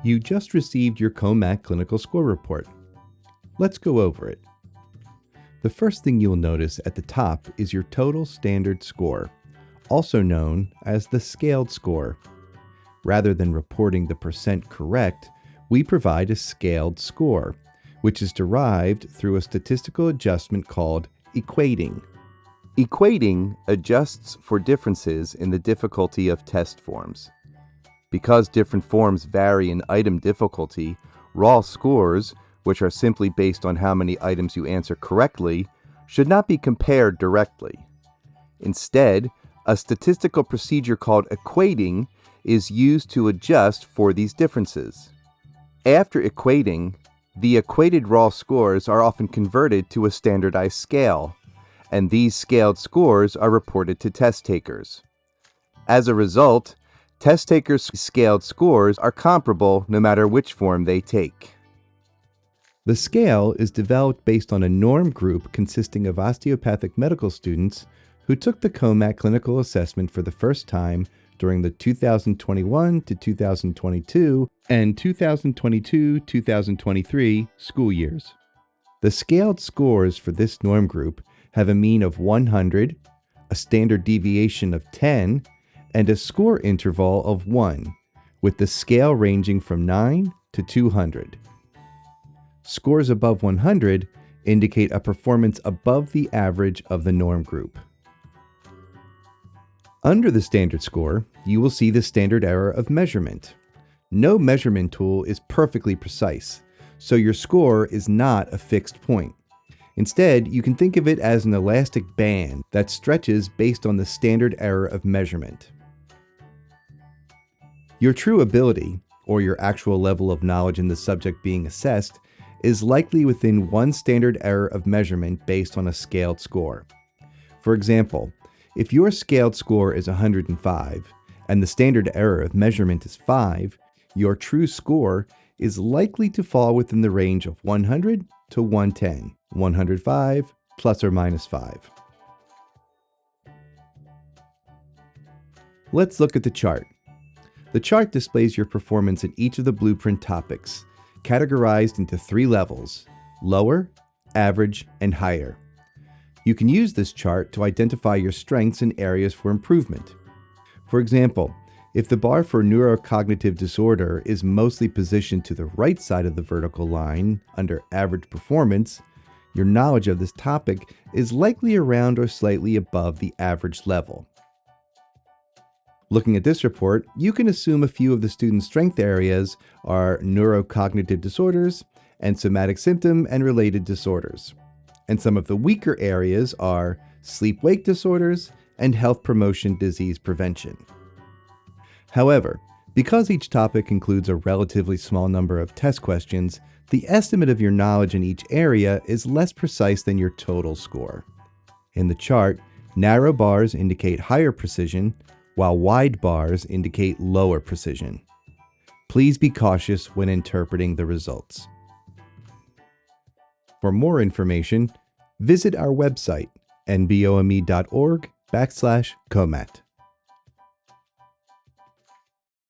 You just received your COMAT clinical score report. Let's go over it. The first thing you'll notice at the top is your total standard score, also known as the scaled score. Rather than reporting the percent correct, we provide a scaled score, which is derived through a statistical adjustment called equating. Equating adjusts for differences in the difficulty of test forms. Because different forms vary in item difficulty, raw scores, which are simply based on how many items you answer correctly, should not be compared directly. Instead, a statistical procedure called equating is used to adjust for these differences. After equating, the equated raw scores are often converted to a standardized scale, and these scaled scores are reported to test takers. As a result, test takers' scaled scores are comparable no matter which form they take. The scale is developed based on a norm group consisting of osteopathic medical students who took the COMAT clinical assessment for the first time during the 2021 to 2022 and 2022-2023 school years. The scaled scores for this norm group have a mean of 100, a standard deviation of 10, and a score interval of 1, with the scale ranging from 9 to 200. Scores above 100 indicate a performance above the average of the norm group. Under the standard score, you will see the standard error of measurement. No measurement tool is perfectly precise, so your score is not a fixed point. Instead, you can think of it as an elastic band that stretches based on the standard error of measurement. Your true ability, or your actual level of knowledge in the subject being assessed, is likely within one standard error of measurement based on a scaled score. For example, if your scaled score is 105 and the standard error of measurement is 5, your true score is likely to fall within the range of 100 to 110, 105 plus or minus 5. Let's look at the chart. The chart displays your performance in each of the blueprint topics, categorized into 3 levels: lower, average, and higher. You can use this chart to identify your strengths and areas for improvement. For example, if the bar for neurocognitive disorder is mostly positioned to the right side of the vertical line under average performance, your knowledge of this topic is likely around or slightly above the average level. Looking at this report, you can assume a few of the students' strength areas are neurocognitive disorders and somatic symptom and related disorders. And some of the weaker areas are sleep-wake disorders and health promotion disease prevention. However, because each topic includes a relatively small number of test questions, the estimate of your knowledge in each area is less precise than your total score. In the chart, narrow bars indicate higher precision, while wide bars indicate lower precision. Please be cautious when interpreting the results. For more information, visit our website, nbome.org/COMAT.